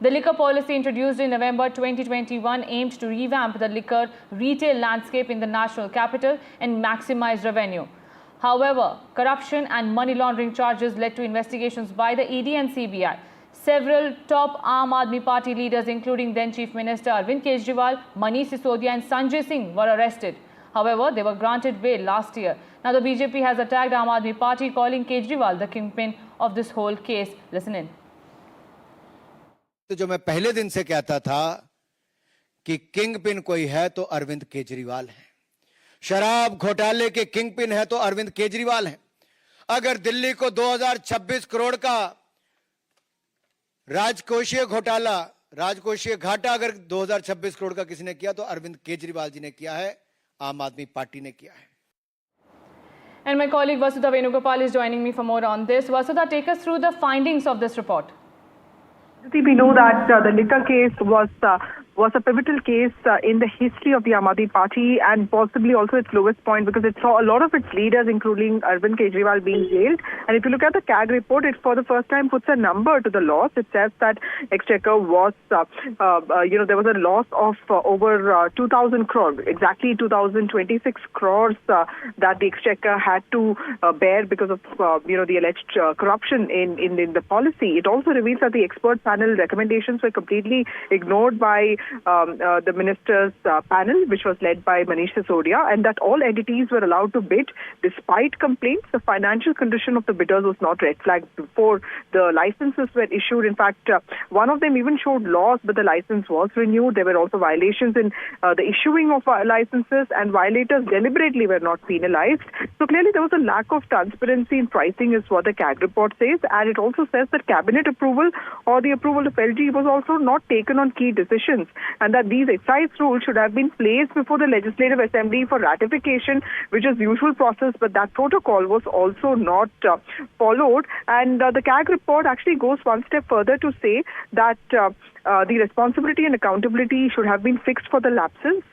The liquor policy introduced in November 2021 aimed to revamp the liquor retail landscape in the national capital and maximize revenue. However, corruption and money laundering charges led to investigations by the ED and CBI. Several top Aam Aadmi Party leaders, including then Chief Minister Arvind Kejriwal, Manish Sisodia and Sanjay Singh, were arrested. However, they were granted bail last year. Now the BJP has attacked Aam Aadmi Party, calling Kejriwal the kingpin of this whole case. Listen in. तो जो मैं पहले दिन से कहता था कि kingpin कोई है तो अरविंद केजरीवाल है, शराब घोटाले के किंगपिन है तो अरविंद केजरीवाल है। अगर दिल्ली को 2026 करोड़ का राजकोषीय घोटाला, राजकोषीय घाटा अगर 2026 करोड़ का किसी ने किया तो अरविंद केजरीवाल जी ने किया है, आम आदमी पार्टी ने किया है। And my colleague Vasudha Venugopal is joining me for more on this. Vasudha, take us through the findings of this report. We know that the liquor case was a pivotal case in the history of the Aam Aadmi Party and possibly also its lowest point because it saw a lot of its leaders, including Arvind Kejriwal, being jailed. And if you look at the CAG report, it for the first time puts a number to the loss. It says that Exchequer was, there was a loss of over 2,000 crores, exactly 2,026 crores that the Exchequer had to bear because of, the alleged corruption in the policy. It also reveals that the expert panel recommendations were completely ignored by the ministers' panel, which was led by Manish Sisodia, and that all entities were allowed to bid despite complaints. The financial condition of the bidders was not red flagged before the licenses were issued. In fact, one of them even showed loss, but the license was renewed. There were also violations in the issuing of licenses, and violators deliberately were not penalized. So clearly there was a lack of transparency in pricing is what the CAG report says, and it also says that cabinet approval or the approval of LG was also not taken on key decisions, and that these excise rules should have been placed before the Legislative Assembly for ratification, which is usual process, but that protocol was also not followed. And the CAG report actually goes one step further to say that the responsibility and accountability should have been fixed for the lapses,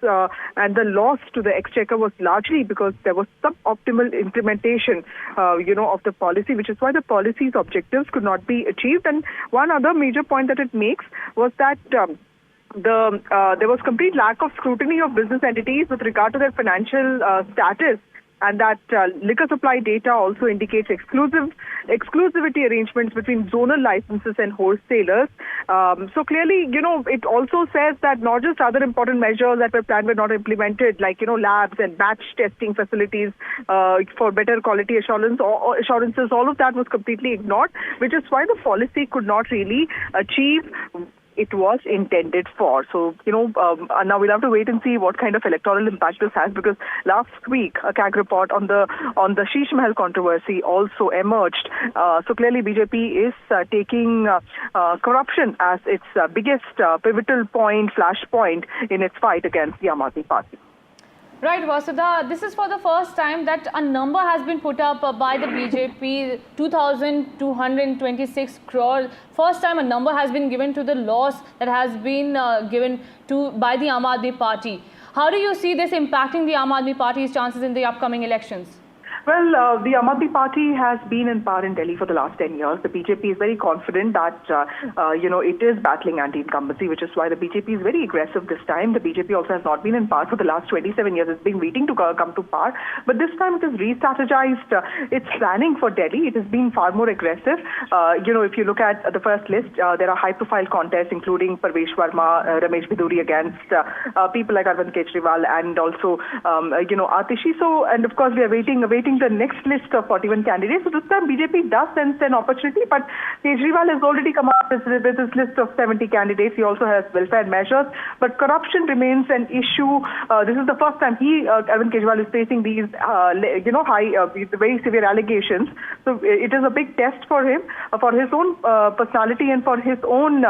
and the loss to the Exchequer was largely because there was suboptimal implementation, of the policy, which is why the policy's objectives could not be achieved. And one other major point that it makes was that there was complete lack of scrutiny of business entities with regard to their financial status, and that liquor supply data also indicates exclusivity arrangements between zonal licenses and wholesalers. So clearly, it also says that not just other important measures that were planned were not implemented, like, labs and batch testing facilities for better quality assurances, all of that was completely ignored, which is why the policy could not really achieve it was intended for. So, now we'll have to wait and see what kind of electoral impact this has, because last week a CAG report on the Sheesh Mahal controversy also emerged. So clearly BJP is taking corruption as its biggest pivotal point, flashpoint in its fight against the Aam Aadmi Party. Right, Vasudha, this is for the first time that a number has been put up by the BJP, 2,226 crores. First time a number has been given to the loss that has been given by the Aam Aadmi Party. How do you see this impacting the Aam Aadmi Party's chances in the upcoming elections? Well, the Aam Aadmi Party has been in power in Delhi for the last 10 years. The BJP is very confident that, it is battling anti-incumbency, which is why the BJP is very aggressive this time. The BJP also has not been in power for the last 27 years. It's been waiting to come to power. But this time it has re-strategized its planning for Delhi. It has been far more aggressive. If you look at the first list, there are high-profile contests, including Parvesh Verma, Ramesh Biduri against people like Arvind Kejriwal and also, Atishi. So, and of course, we are waiting the next list of 41 candidates. So this time BJP does sense an opportunity, but Kejriwal has already come up with his list of 70 candidates. He also has welfare measures, but corruption remains an issue. This is the first time Arvind Kejriwal is facing these, very severe allegations. So it is a big test for him, for his own personality and for his own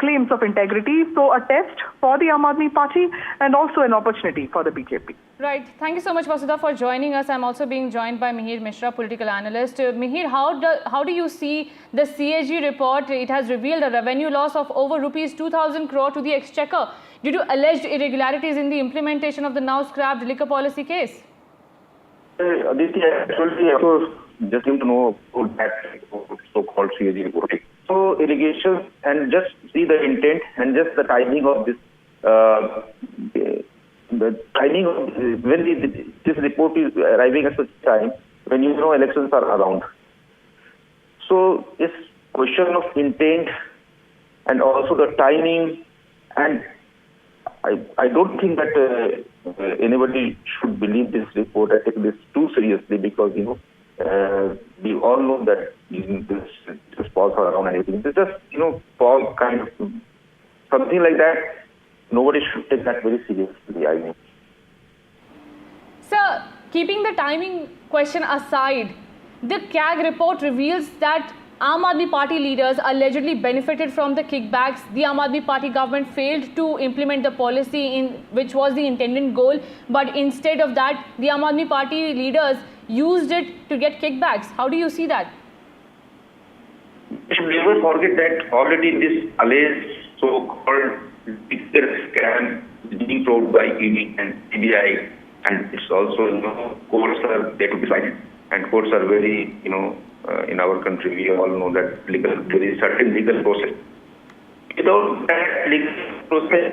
claims of integrity. So a test for the Aam Aadmi Party and also an opportunity for the BJP. Right. Thank you so much, Vasudha, for joining us. I'm also being joined by Mihir Mishra, political analyst. Mihir, how do you see the CAG report? It has revealed a revenue loss of over rupees 2,000 crore to the Exchequer due to alleged irregularities in the implementation of the now scrapped liquor policy case. Aditya, actually, also just need to know about that so-called CAG reporting. so allegations and just see the intent and just the timing of this. The timing of when this report is arriving at such time when you know elections are around. So it's question of intent and also the timing, and I don't think that anybody should believe this report. I take this too seriously because we all know that this falls around and everything. It's just fall kind of something like that. Nobody should take that very seriously, I mean. Sir, keeping the timing question aside, the CAG report reveals that Aam Aadmi Party leaders allegedly benefited from the kickbacks. The Aam Aadmi Party government failed to implement the policy which was the intended goal, but instead of that, the Aam Aadmi Party leaders used it to get kickbacks. How do you see that? We should never forget that already this alleged so-called scam is being told by ED and CBI, and it's also courts are there to decide, and courts are very in our country we all know that there is certain legal process. Without that legal process,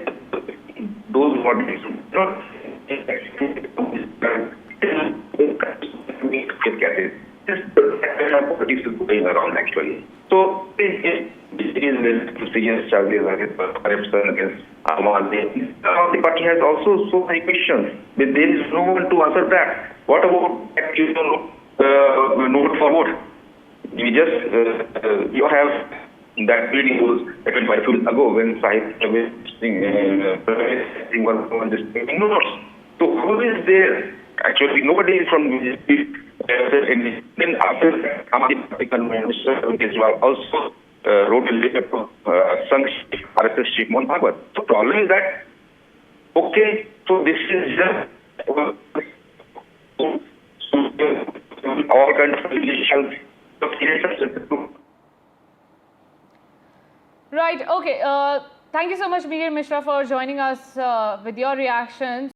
those bodies not politics is going around actually. So it is serious charges against corruption against Aam Aadmi. The party has also so many questions, but there is no one to answer that. What about that note for vote? We just you have that video that went by 2 days ago when Sanjay Singh was just taking notes. So who is there? Actually, nobody from BJP. Then after Aam Aadmi Party Minister Kejriwal also wrote a letter to Sanjay RSS chief Mohan Bhagwat. So the problem is that okay, so this is just all kinds of relations. Right, okay. Thank you so much, Mihir Mishra, for joining us with your reactions.